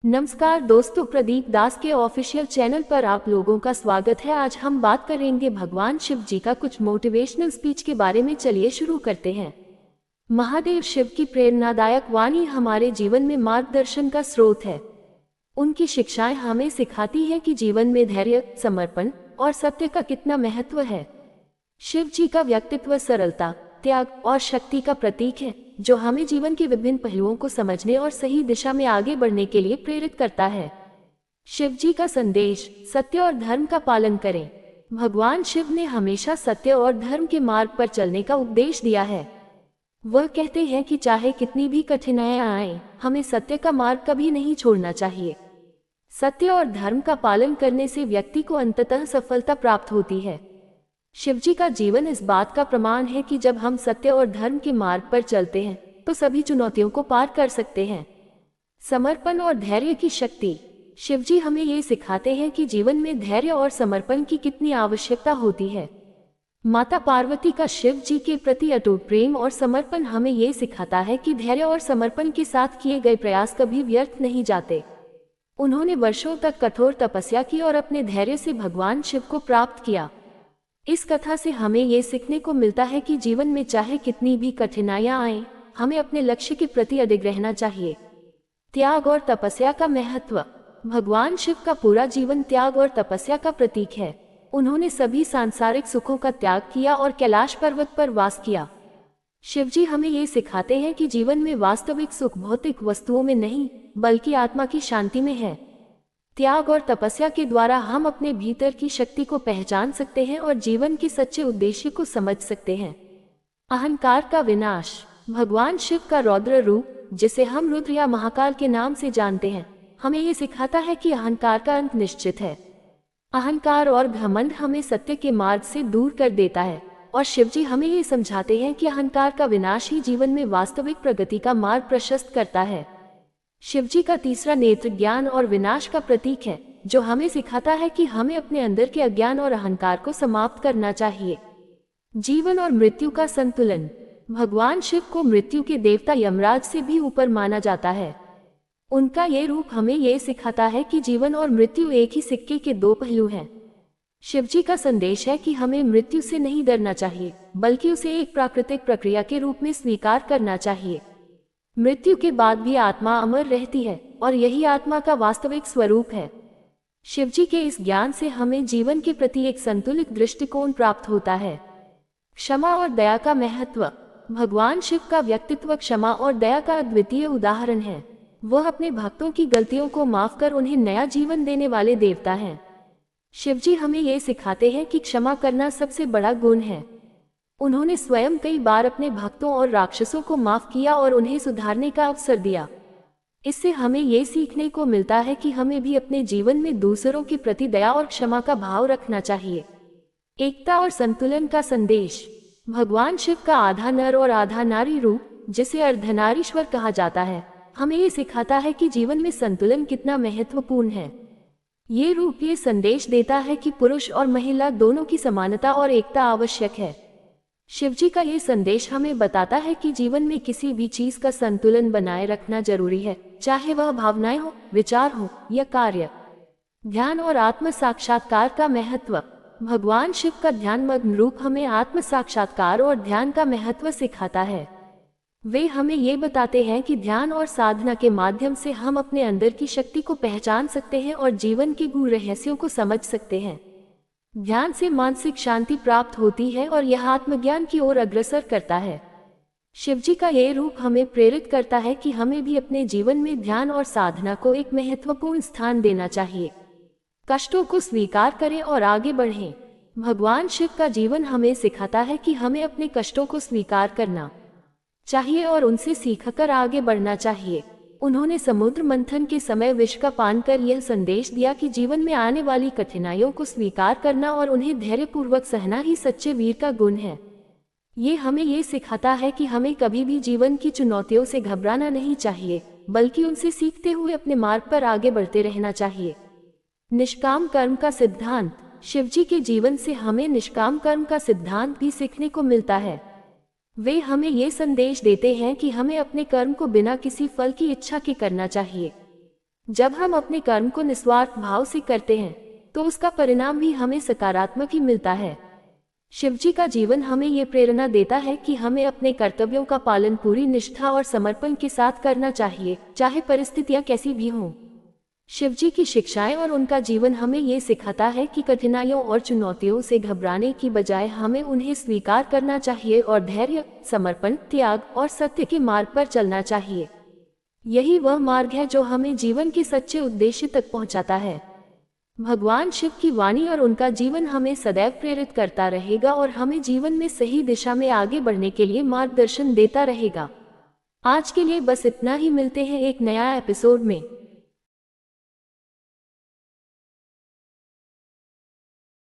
नमस्कार दोस्तों, प्रदीप दास के ऑफिशियल चैनल पर आप लोगों का स्वागत है। आज हम बात करेंगे भगवान शिव जी का कुछ मोटिवेशनल स्पीच के बारे में। चलिए शुरू करते हैं। महादेव शिव की प्रेरणादायक वाणी हमारे जीवन में मार्गदर्शन का स्रोत है। उनकी शिक्षाएं हमें सिखाती हैं कि जीवन में धैर्य, समर्पण और सत्य का कितना महत्व है। शिव जी का व्यक्तित्व सरलता, त्याग और शक्ति का प्रतीक है, जो हमें जीवन के विभिन्न पहलुओं को समझने और सही दिशा में आगे बढ़ने के लिए प्रेरित करता है। शिव जी का संदेश, सत्य और धर्म का पालन करें। भगवान शिव ने हमेशा सत्य और धर्म के मार्ग पर चलने का उपदेश दिया है। वह कहते हैं कि चाहे कितनी भी कठिनाइयां आएं, हमें सत्य का मार्ग कभी नहीं छोड़ना चाहिए। सत्य और धर्म का पालन करने से व्यक्ति को अंततः सफलता प्राप्त होती है। शिवजी का जीवन इस बात का प्रमाण है कि जब हम सत्य और धर्म के मार्ग पर चलते हैं तो सभी चुनौतियों को पार कर सकते हैं। समर्पण और धैर्य की शक्ति। शिवजी हमें ये सिखाते हैं कि जीवन में धैर्य और समर्पण की कितनी आवश्यकता होती है। माता पार्वती का शिव जी के प्रति अटूट प्रेम और समर्पण हमें ये सिखाता है कि धैर्य और समर्पण के साथ किए गए प्रयास कभी व्यर्थ नहीं जाते। उन्होंने वर्षों तक कठोर तपस्या की और अपने धैर्य से भगवान शिव को प्राप्त किया। इस कथा से हमें ये सीखने को मिलता है कि जीवन में चाहे कितनी भी कठिनाइयां आएं, हमें अपने लक्ष्य के प्रति अडिग रहना चाहिए। त्याग और तपस्या का महत्व। भगवान शिव का पूरा जीवन त्याग और तपस्या का प्रतीक है। उन्होंने सभी सांसारिक सुखों का त्याग किया और कैलाश पर्वत पर वास किया। शिवजी हमें ये सिखाते हैं कि जीवन में वास्तविक सुख भौतिक वस्तुओं में नहीं, बल्कि आत्मा की शांति में है। त्याग और तपस्या के द्वारा हम अपने भीतर की शक्ति को पहचान सकते हैं और जीवन के सच्चे उद्देश्य को समझ सकते हैं। अहंकार का विनाश। भगवान शिव का रौद्र रूप, जिसे हम रुद्र या महाकाल के नाम से जानते हैं, हमें ये सिखाता है कि अहंकार का अंत निश्चित है। अहंकार और घमंड हमें सत्य के मार्ग से दूर कर देता है और शिवजी हमें ये समझाते हैं कि अहंकार का विनाश ही जीवन में वास्तविक प्रगति का मार्ग प्रशस्त करता है। शिवजी का तीसरा नेत्र ज्ञान और विनाश का प्रतीक है, जो हमें सिखाता है कि हमें अपने अंदर के अज्ञान और अहंकार को समाप्त करना चाहिए। जीवन और मृत्यु का संतुलन। भगवान शिव को मृत्यु के देवता यमराज से भी ऊपर माना जाता है। उनका ये रूप हमें ये सिखाता है कि जीवन और मृत्यु एक ही सिक्के के दो पहलू हैं। शिवजी का संदेश है कि हमें मृत्यु से नहीं डरना चाहिए, बल्कि उसे एक प्राकृतिक प्रक्रिया के रूप में स्वीकार करना चाहिए। मृत्यु के बाद भी आत्मा अमर रहती है और यही आत्मा का वास्तविक स्वरूप है। शिवजी के इस ज्ञान से हमें जीवन के प्रति एक संतुलित दृष्टिकोण प्राप्त होता है। क्षमा और दया का महत्व। भगवान शिव का व्यक्तित्व क्षमा और दया का अद्वितीय उदाहरण है। वह अपने भक्तों की गलतियों को माफ कर उन्हें नया जीवन देने वाले देवता हैं। शिवजी हमें ये सिखाते हैं कि क्षमा करना सबसे बड़ा गुण है। उन्होंने स्वयं कई बार अपने भक्तों और राक्षसों को माफ किया और उन्हें सुधारने का अवसर दिया। इससे हमें ये सीखने को मिलता है कि हमें भी अपने जीवन में दूसरों के प्रति दया और क्षमा का भाव रखना चाहिए। एकता और संतुलन का संदेश। भगवान शिव का आधा नर और आधा नारी रूप, जिसे अर्धनारीश्वर कहा जाता है, हमें ये सिखाता है कि जीवन में संतुलन कितना महत्वपूर्ण है। ये रूप ये संदेश देता है कि पुरुष और महिला दोनों की समानता और एकता आवश्यक है। शिवजी का ये संदेश हमें बताता है कि जीवन में किसी भी चीज का संतुलन बनाए रखना जरूरी है, चाहे वह भावनाएं हो, विचार हो या कार्य। ध्यान और आत्म साक्षात्कार का महत्व। भगवान शिव का ध्यानमग्न रूप हमें आत्म साक्षात्कार और ध्यान का महत्व सिखाता है। वे हमें ये बताते हैं कि ध्यान और साधना के माध्यम से हम अपने अंदर की शक्ति को पहचान सकते हैं और जीवन के गूढ़ रहस्यों को समझ सकते हैं। ध्यान से मानसिक शांति प्राप्त होती है और यह आत्मज्ञान की ओर अग्रसर करता है। शिवजी का ये रूप हमें प्रेरित करता है कि हमें भी अपने जीवन में ध्यान और साधना को एक महत्वपूर्ण स्थान देना चाहिए। कष्टों को स्वीकार करें और आगे बढ़ें। भगवान शिव का जीवन हमें सिखाता है कि हमें अपने कष्टों को स्वीकार करना चाहिए और उनसे सीखकर आगे बढ़ना चाहिए। उन्होंने समुद्र मंथन के समय विष का पान कर यह संदेश दिया कि जीवन में आने वाली कठिनाइयों को स्वीकार करना और उन्हें धैर्यपूर्वक सहना ही सच्चे वीर का गुण है। ये हमें ये सिखाता है कि हमें कभी भी जीवन की चुनौतियों से घबराना नहीं चाहिए, बल्कि उनसे सीखते हुए अपने मार्ग पर आगे बढ़ते रहना चाहिए। निष्काम कर्म का सिद्धांत। शिवजी के जीवन से हमें निष्काम कर्म का सिद्धांत भी सीखने को मिलता है। वे हमें ये संदेश देते हैं कि हमें अपने कर्म को बिना किसी फल की इच्छा के करना चाहिए। जब हम अपने कर्म को निस्वार्थ भाव से करते हैं तो उसका परिणाम भी हमें सकारात्मक ही मिलता है। शिवजी का जीवन हमें ये प्रेरणा देता है कि हमें अपने कर्तव्यों का पालन पूरी निष्ठा और समर्पण के साथ करना चाहिए, चाहे परिस्थितियां कैसी भी हों। शिवजी की शिक्षाएं और उनका जीवन हमें ये सिखाता है कि कठिनाइयों और चुनौतियों से घबराने की बजाय हमें उन्हें स्वीकार करना चाहिए और धैर्य, समर्पण, त्याग और सत्य के मार्ग पर चलना चाहिए। यही वह मार्ग है जो हमें जीवन के सच्चे उद्देश्य तक पहुंचाता है। भगवान शिव की वाणी और उनका जीवन हमें सदैव प्रेरित करता रहेगा और हमें जीवन में सही दिशा में आगे बढ़ने के लिए मार्गदर्शन देता रहेगा। आज के लिए बस इतना ही, मिलते हैं एक नया एपिसोड में।